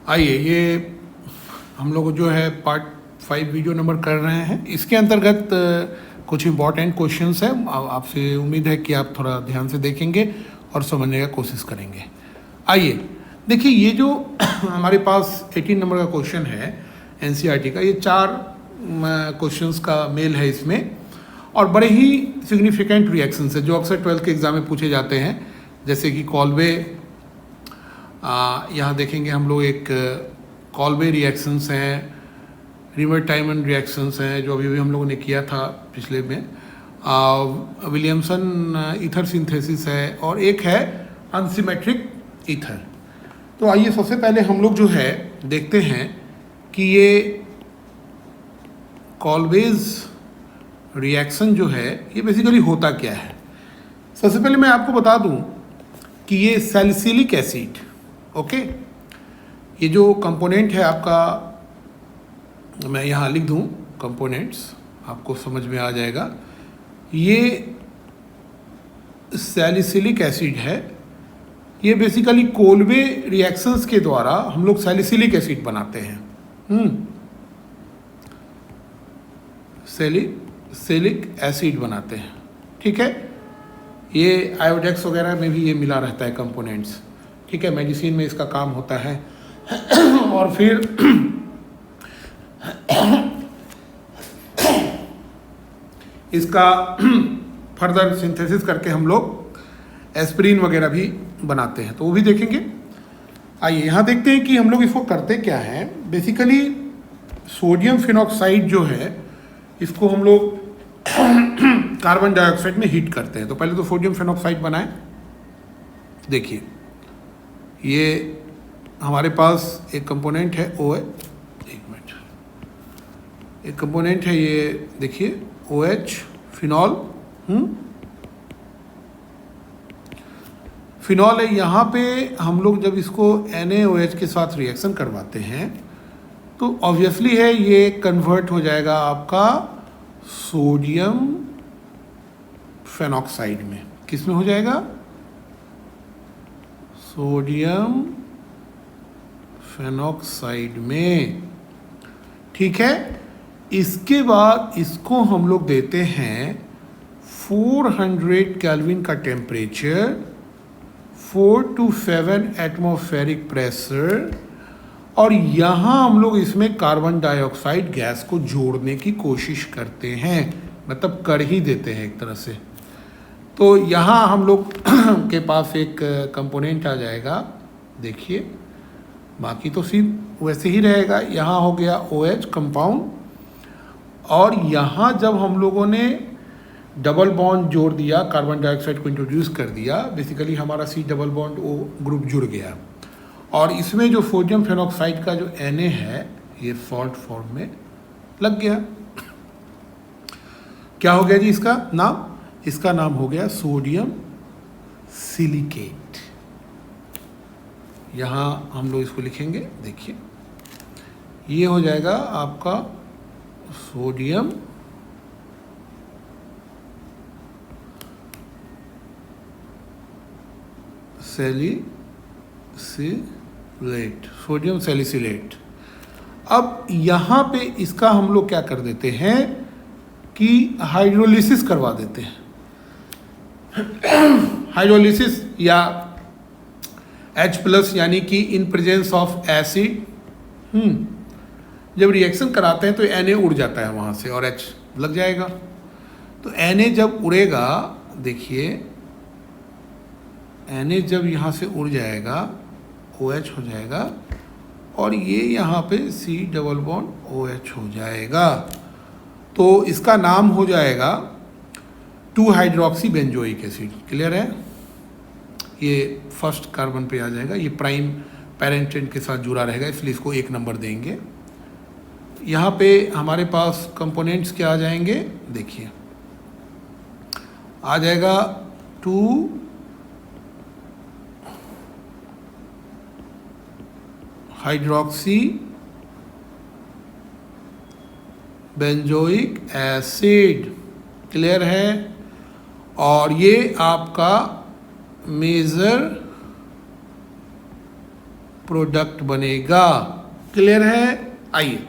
आइए, ये हम लोग जो है पार्ट 5 वीडियो नंबर कर रहे हैं। इसके अंतर्गत कुछ इम्पॉर्टेंट क्वेश्चंस हैं। आपसे उम्मीद है कि आप थोड़ा ध्यान से देखेंगे और समझने का कोशिश करेंगे। आइए देखिए, ये जो हमारे पास 18 नंबर का क्वेश्चन है एनसीईआरटी का, ये 4 क्वेश्चंस का मेल है इसमें, और बड़े ही सिग्निफिकेंट रिएक्शंस है जो अक्सर 12th के एग्ज़ाम में पूछे जाते हैं। जैसे कि कॉल्वे, यहाँ देखेंगे हम लोग एक कॉल्वे रिएक्शंस हैं, रिवर-टाइमन रिएक्शंस हैं जो अभी हम लोगों ने किया था पिछले में, विलियमसन ईथर सिंथेसिस है, और एक है अनसिमेट्रिक ईथर। तो आइए सबसे पहले हम लोग जो है देखते हैं कि ये कॉल्वेज रिएक्शन जो है ये बेसिकली होता क्या है। सबसे पहले मैं आपको बता दूं कि ये सैलिसिलिक एसिड, ओके, ये जो कंपोनेंट है आपका, मैं यहाँ लिख दूँ कंपोनेंट्स, आपको समझ में आ जाएगा। ये सैलिसिलिक एसिड है, ये बेसिकली कोल्वे रिएक्शंस के द्वारा हम लोग सैलिसिलिक एसिड बनाते हैं। सैलिसिलिक एसिड बनाते हैं, ठीक है। ये आयोडेक्स वगैरह में भी ये मिला रहता है कंपोनेंट्स, ठीक है, मेडिसिन में इसका काम होता है। और फिर इसका फर्दर सिंथेसिस करके हम लोग एस्पिरिन वगैरह भी बनाते हैं, तो वो भी देखेंगे। आइए यहाँ देखते हैं कि हम लोग इसको करते क्या है। बेसिकली सोडियम फिनॉक्साइड जो है इसको हम लोग कार्बन डाइऑक्साइड में हीट करते हैं। तो पहले तो सोडियम फिनॉक्साइड बनाएं। देखिए, ये हमारे पास एक कंपोनेंट है एक कंपोनेंट है, ये देखिए OH फिनॉल, फिनॉल है। यहाँ पे हम लोग जब इसको NaOH के साथ रिएक्शन करवाते हैं तो ऑब्वियसली है ये कन्वर्ट हो जाएगा आपका सोडियम फेनॉक्साइड में। किस में हो जाएगा? सोडियम फेनॉक्साइड में, ठीक है। इसके बाद इसको हम लोग देते हैं 400 केल्विन का टेम्परेचर, 4 to 7 एटमॉस्फेरिक प्रेशर, और यहाँ हम लोग इसमें कार्बन डाइऑक्साइड गैस को जोड़ने की कोशिश करते हैं, मतलब कर ही देते हैं एक तरह से। तो यहाँ हम लोग के पास एक कंपोनेंट आ जाएगा, देखिए, बाकी तो सिर्फ वैसे ही रहेगा। यहाँ हो गया OH कंपाउंड, और यहाँ जब हम लोगों ने डबल बॉन्ड जोड़ दिया, कार्बन डाइऑक्साइड को इंट्रोड्यूस कर दिया, बेसिकली हमारा C double bond O group जुड़ गया, और इसमें जो सोडियम फेनॉक्साइड का जो Na है ये सॉल्ट फॉर्म में लग गया। क्या हो गया जी इसका नाम? इसका नाम हो गया सोडियम सिलिकेट। यहाँ हम लोग इसको लिखेंगे, देखिए ये हो जाएगा आपका सोडियम सैलिसिलेट, सोडियम सैलिसिलेट। अब यहाँ पे इसका हम लोग क्या कर देते हैं कि हाइड्रोलिसिस करवा देते हैं। हाइड्रोलिसिस या H+ यानी कि इन प्रेजेंस ऑफ एसिड, जब रिएक्शन कराते हैं तो Na उड़ जाता है वहाँ से और H लग जाएगा। तो Na जब उड़ेगा, देखिए Na जब यहाँ से उड़ जाएगा OH हो जाएगा, और ये यहाँ पे C डबल बॉन्ड OH हो जाएगा। तो इसका नाम हो जाएगा 2-हाइड्रोक्सी बेंजोइक एसिड। क्लियर है? ये फर्स्ट कार्बन पे आ जाएगा, ये प्राइम पेरेंट के साथ जुड़ा रहेगा, इसलिए इसको 1 नंबर देंगे। यहाँ पे हमारे पास कंपोनेंट्स क्या आ जाएंगे, देखिए आ जाएगा 2-हाइड्रोक्सी बेंजोइक एसिड। क्लियर है? और ये आपका मेजर प्रोडक्ट बनेगा। क्लियर है? आइए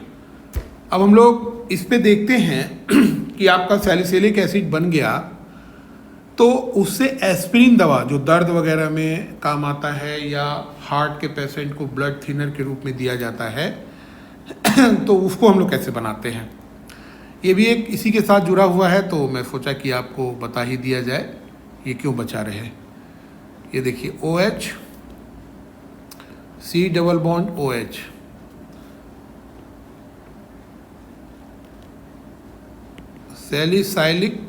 अब हम लोग इस पे देखते हैं कि आपका सैलिसिलिक एसिड बन गया तो उससे एस्पिरिन दवा जो दर्द वगैरह में काम आता है या हार्ट के पेशेंट को ब्लड थिनर के रूप में दिया जाता है तो उसको हम लोग कैसे बनाते हैं, ये भी एक इसी के साथ जुड़ा हुआ है, तो मैं सोचा कि आपको बता ही दिया जाए ये क्यों बचा रहे। ये देखिए OH C double bond OH, salicylic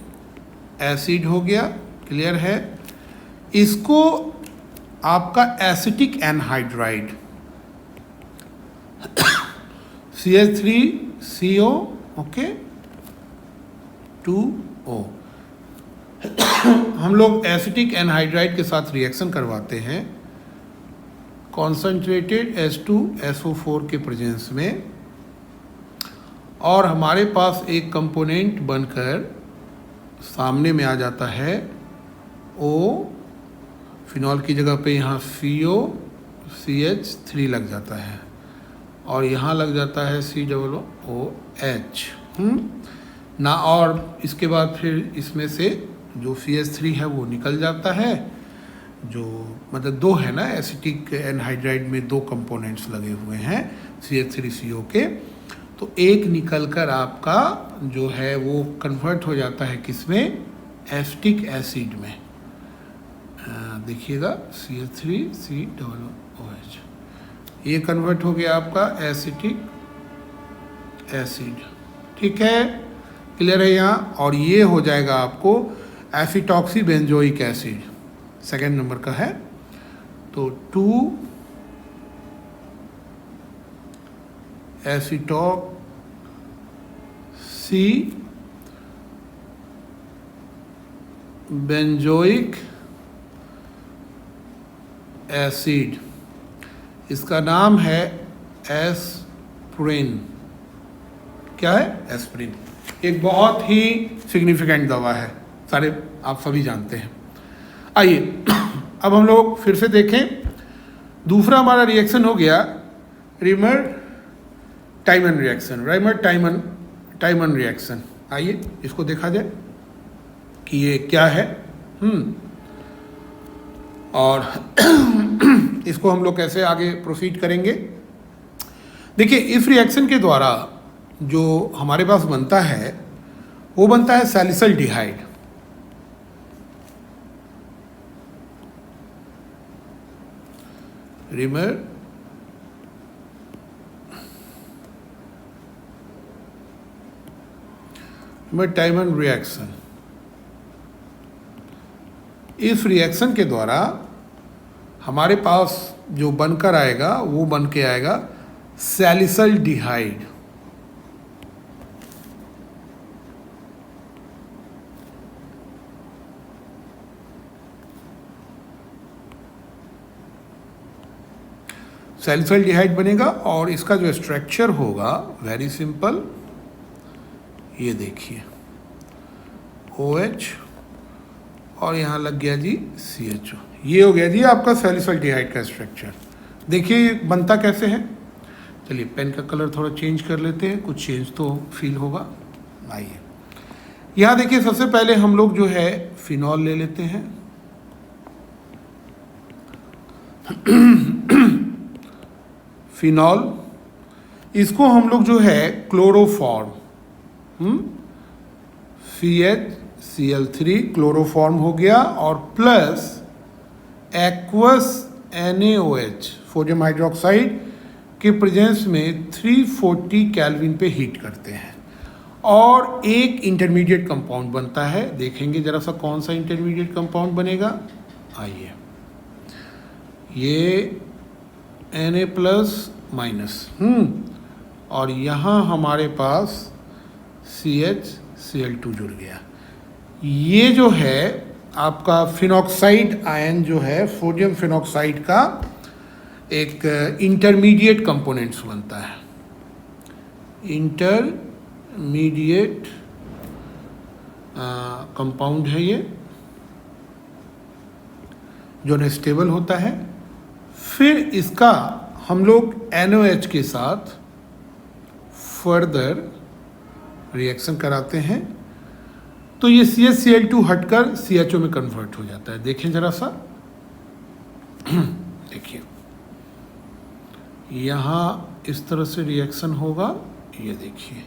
acid हो गया। क्लियर है? इसको आपका acetic anhydride CH3CO okay 2O हम लोग एसिटिक एनहाइड्राइड के साथ रिएक्शन करवाते हैं कॉन्सेंट्रेटेड H2SO4 के प्रेजेंस में, और हमारे पास एक कंपोनेंट बनकर सामने में आ जाता है O, फिनॉल की जगह पे यहाँ CO CH3 लग जाता है और यहाँ लग जाता है COOH ना, और इसके बाद फिर इसमें से जो CH3 है वो निकल जाता है, जो मतलब दो है ना, एसिटिक एनहाइड्राइड में दो कंपोनेंट्स लगे हुए हैं CH3CO के, तो एक निकलकर आपका जो है वो कन्वर्ट हो जाता है किसमें, एसिटिक एसिड में। देखिएगा CH3COOH ये कन्वर्ट हो गया आपका एसिटिक एसिड। ठीक है? क्लियर है यहाँ? और ये हो जाएगा आपको एसिटॉक्सी बेंजोइक एसिड, सेकेंड नंबर का है, तो 2 एसिटॉक्सी बेंजोइक एसिड, इसका नाम है एस्प्रिन। क्या है? एस्प्रिन। एक बहुत ही सिग्निफिकेंट दवा है, सारे आप सभी जानते हैं। आइए अब हम लोग फिर से देखें, दूसरा हमारा रिएक्शन हो गया रिमर टाइमन रिएक्शन, टाइमन रिएक्शन। आइए इसको देखा जाए कि ये क्या है। और इसको हम लोग कैसे आगे प्रोसीड करेंगे। देखिए इस रिएक्शन के द्वारा जो हमारे पास बनता है वो बनता है सैलिसल्डिहाइड। टाइमन रिएक्शन, इस रिएक्शन के द्वारा हमारे पास जो बनकर आएगा वो बन के आएगा सैलिसल्डिहाइड। सैलिसल्डिहाइड बनेगा और इसका जो स्ट्रक्चर होगा वेरी सिंपल, ये देखिए OH और यहाँ लग गया जी CHO, ये हो गया जी आपका सैलिसल्डिहाइड का स्ट्रक्चर। देखिए बनता कैसे है। चलिए पेन का कलर थोड़ा चेंज कर लेते हैं, कुछ चेंज तो फील होगा। आइए यहाँ देखिए, सबसे पहले हम लोग जो है फिनॉल ले लेते हैं। फिनॉल, इसको हम लोग जो है क्लोरोफॉर्म CHCl3 क्लोरोफॉर्म हो गया और plus aqueous NaOH sodium hydroxide के प्रेजेंस में 340 केल्विन पे हीट करते हैं और एक इंटरमीडिएट कंपाउंड बनता है। देखेंगे जरा सा कौन सा इंटरमीडिएट कंपाउंड बनेगा। आइए, ये Na+- और यहाँ हमारे पास CHCl2 जुड़ गया। ये जो है आपका फिनॉक्साइड आयन जो है सोडियम फिनॉक्साइड का एक इंटरमीडिएट कंपोनेंट्स बनता है। इंटरमीडिएट कंपाउंड है ये, जो अनस्टेबल होता है। फिर इसका हम लोग NOH के साथ फर्दर रिएक्शन कराते हैं तो ये CH हटकर CHO में कन्वर्ट हो जाता है। देखें जरा सा, देखिए यहाँ इस तरह से रिएक्शन होगा, ये देखिए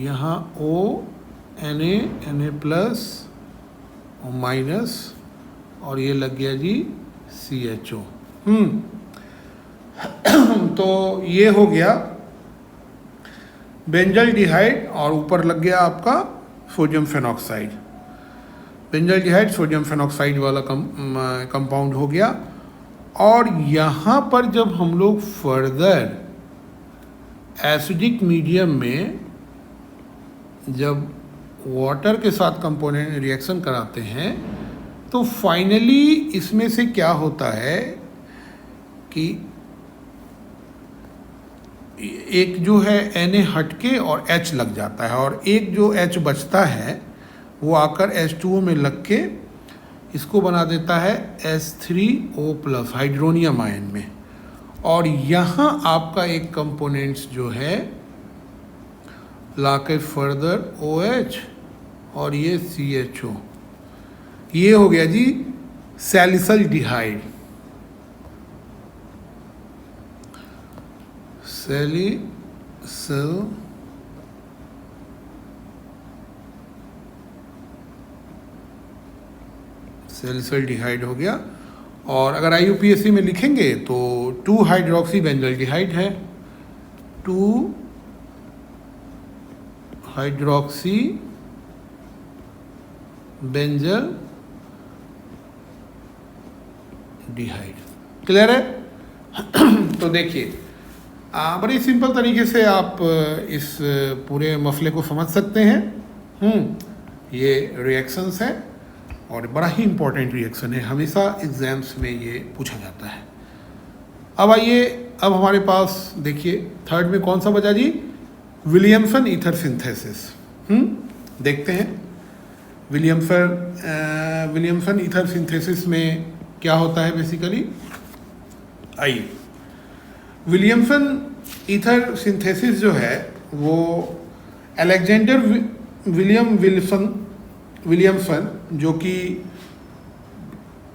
यहाँ O Na प्लस और माइनस और ये लग गया जी CHO। तो ये हो गया बेंजल डिहाइड और ऊपर लग गया आपका sodium phenoxide. Benzaldehyde sodium phenoxide वाला कंपाउंड हो गया। और यहाँ पर जब हम लोग फर्दर एसिडिक मीडियम में जब वाटर के साथ कंपोनेंट रिएक्शन कराते हैं तो फाइनली इसमें से क्या होता है कि एक जो है Na हटके और H लग जाता है और एक जो H बचता है वो आकर H2O में लग के इसको बना देता है H3O+ हाइड्रोनियम आयन में। और यहाँ आपका एक कंपोनेंट्स जो है लाके फर्दर OH और ये CHO, ये हो गया जी सैलिसिल डिहाइड। सैलिसिल डिहाइड हो गया। और अगर IUPAC में लिखेंगे तो 2 हाइड्रोक्सी बेंजल डिहाइड है, 2 हाइड्रोक्सी बेंजल डिहाइड। क्लियर है? तो देखिए बड़ी सिंपल तरीके से आप इस पूरे मसले को समझ सकते हैं। ये रिएक्शंस है और बड़ा ही इम्पोर्टेंट रिएक्शन है, हमेशा एग्जाम्स में ये पूछा जाता है। अब आइए, अब हमारे पास देखिए थर्ड में कौन सा बचा जी, विलियमसन ईथर सिंथेसिस। देखते हैं विलियमसन ईथर सिंथेसिस में क्या होता है बेसिकली। आइए, विलियमसन ईथर सिंथेसिस जो है वो अलेक्जेंडर विलियमसन जो कि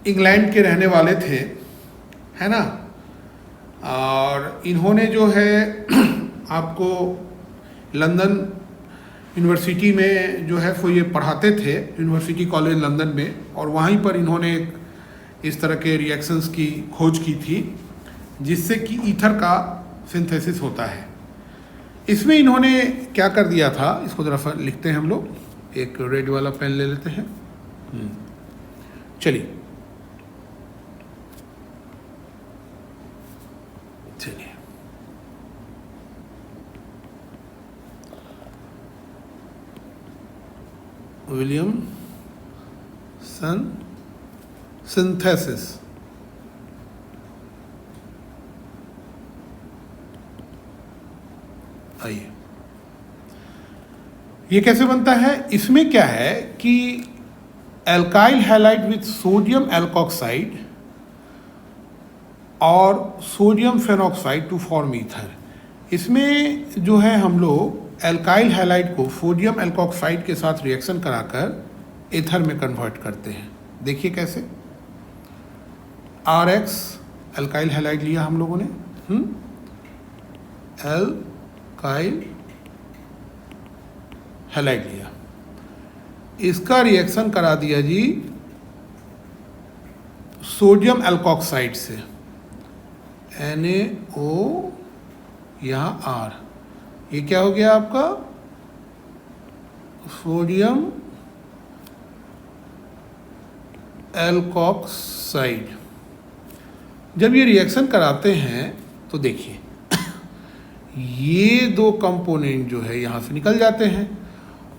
इंग्लैंड के रहने वाले थे, है ना, और इन्होंने जो है आपको लंदन यूनिवर्सिटी में जो है वो ये पढ़ाते थे, यूनिवर्सिटी कॉलेज लंदन में, और वहीं पर इन्होंने इस तरह के रिएक्शंस की खोज की थी जिससे कि ईथर का सिंथेसिस होता है। इसमें इन्होंने क्या कर दिया था, इसको ज़रा सा लिखते हैं हम लोग, एक रेड वाला पेन ले लेते हैं। चलिए विलियमसन सिंथेसिस। आइए, ये कैसे बनता है। इसमें क्या है कि alkyl halide with sodium alkoxide और sodium phenoxide to form ether. इसमें जो है हम लोग एल्काइल हैलाइड को सोडियम एल्कोक्साइड के साथ रिएक्शन कराकर ईथर में कन्वर्ट करते हैं। देखिए कैसे, RX एल्काइल हैलाइड लिया हम लोगों ने, एल्काइल हैलाइड लिया, इसका रिएक्शन करा दिया जी सोडियम एल्कोक्साइड से, NaO यहाँ R, ये क्या हो गया आपका सोडियम एल्कोक्साइड। जब ये रिएक्शन कराते हैं तो देखिए ये दो कंपोनेंट जो है यहाँ से निकल जाते हैं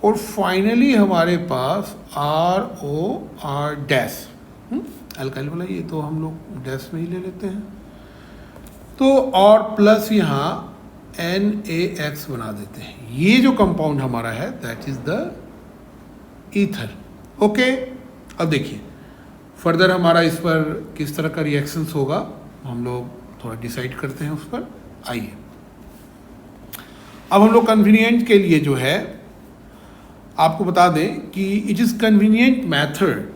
और फाइनली हमारे पास ROR डैश, एल्काइल वाला ये तो हम लोग डैश में ही ले लेते हैं, तो और प्लस यहाँ NaX बना देते हैं। ये जो कंपाउंड हमारा है that is the ether. Okay, अब देखिए फर्दर हमारा इस पर किस तरह का रिएक्शंस होगा हम लोग थोड़ा डिसाइड करते हैं उस पर। आइए अब हम लोग कन्वीनियंट के लिए जो है आपको बता दें कि it is convenient method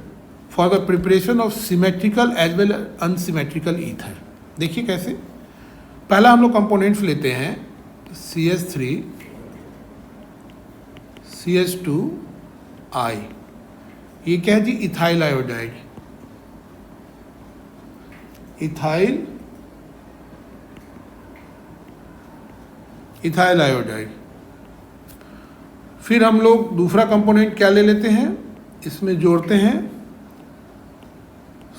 for the preparation of symmetrical as well unsymmetrical ether. देखिए कैसे, पहला हम लोग कंपोनेंट्स लेते हैं CH3 CH2I, ये क्या है जी, इथाइल आयोडाइड, इथाइल आयोडाइड। फिर हम लोग दूसरा कंपोनेंट क्या ले लेते हैं, इसमें जोड़ते हैं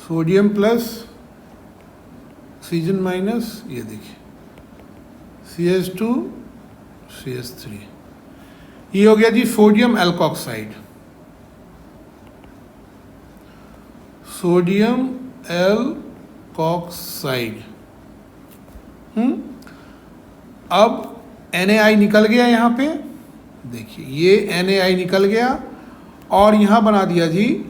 सोडियम प्लस ऑक्सीजन माइनस, ये देखिए CH2 CH3, ये हो गया जी सोडियम एल्कोक्साइड, सोडियम एल्कोक्साइड। अब NaI निकल गया यहाँ पे, देखिए ये NaI निकल गया और यहाँ बना दिया जी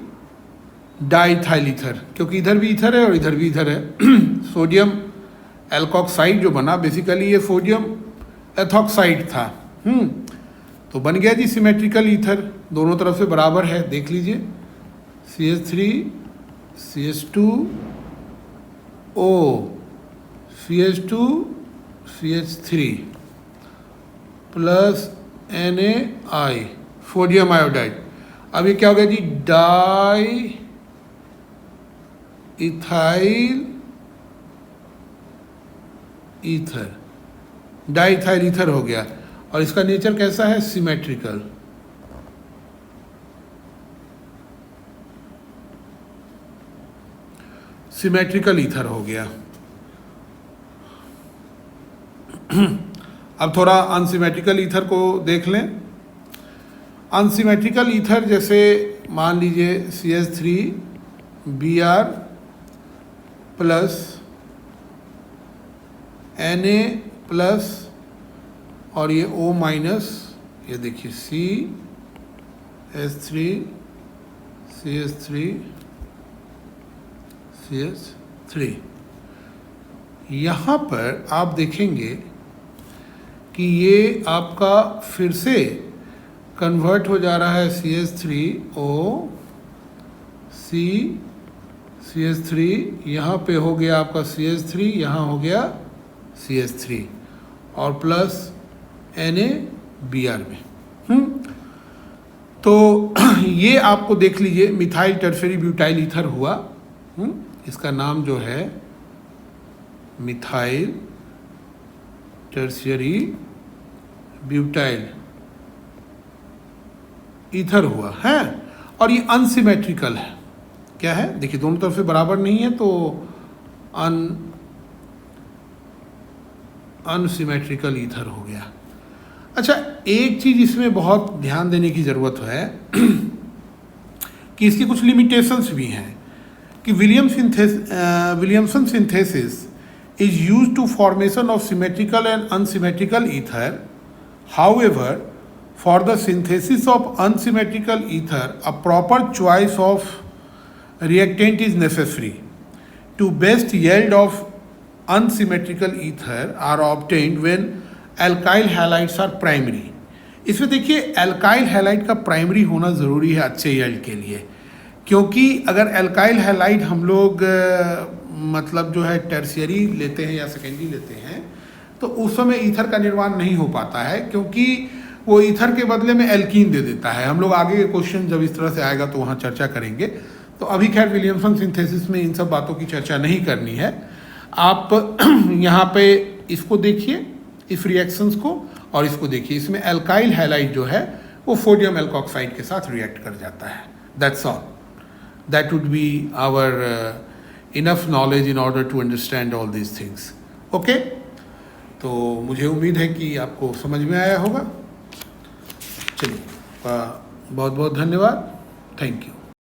डाइथाइल ईथर, क्योंकि इधर भी ईथर है और इधर भी ईथर है। सोडियम एल्कोक्साइड जो बना बेसिकली ये सोडियम एथॉक्साइड था। तो बन गया जी सिमेट्रिकल ईथर, दोनों तरफ से बराबर है, देख लीजिए CH3 CH2O CH2 CH3 plus NaI sodium iodide. अब ये क्या हो गया जी, diethyl ether, diethyl ether हो गया। और इसका नेचर कैसा है, सिमेट्रिकल। सिमेट्रिकल ईथर हो गया। अब थोड़ा अनसिमेट्रिकल ईथर को देख लें। अनसिमेट्रिकल ईथर जैसे मान लीजिए CH3Br प्लस Na प्लस और ये O माइनस, ये देखिए CH3 CH3 CH3। यहाँ पर आप देखेंगे कि ये आपका फिर से कन्वर्ट हो जा रहा है CH3O CH3, यहाँ पे हो गया आपका CH3, यहाँ हो गया CH3 और प्लस NaBr में। तो ये आपको देख लीजिए मिथाइल टर्शियरी ब्यूटाइल ईथर हुआ। इसका नाम जो है मिथाइल टर्शियरी ब्यूटाइल ईथर हुआ है। और ये अनसिमेट्रिकल है, क्या है देखिए, दोनों तरफ से बराबर नहीं है तो अनसिमेट्रिकल ईथर हो गया। अच्छा, एक चीज़ इसमें बहुत ध्यान देने की ज़रूरत है कि इसकी कुछ लिमिटेशंस भी हैं कि Williamson synthesis is used to formation of symmetrical and unsymmetrical ether. However, for the synthesis of unsymmetrical ether, a proper choice of reactant is necessary. To best yield of unsymmetrical ether are obtained when alkyl halides are primary. इसमें देखिए alkyl halide का primary होना ज़रूरी है अच्छे yield के लिए, क्योंकि अगर एल्काइल हैलाइड हम लोग मतलब जो है टर्शियरी लेते हैं या सेकेंडरी लेते हैं तो उस समय ईथर का निर्माण नहीं हो पाता है, क्योंकि वो ईथर के बदले में एल्कीन दे देता है। हम लोग आगे के क्वेश्चन जब इस तरह से आएगा तो वहाँ चर्चा करेंगे। तो अभी खैर विलियमसन सिंथेसिस में इन सब बातों की चर्चा नहीं करनी है। आप यहाँ पे इसको देखिए, इस रिएक्शंस को, और इसको देखिए, इसमें एल्काइल हैलाइड जो है वो सोडियम एल्कोक्साइड के साथ रिएक्ट कर जाता है। That's all, that would be our enough knowledge in order to understand all these things. Okay? तो मुझे उम्मीद है कि आपको समझ में आया होगा। चलिए, बहुत बहुत धन्यवाद। Thank you.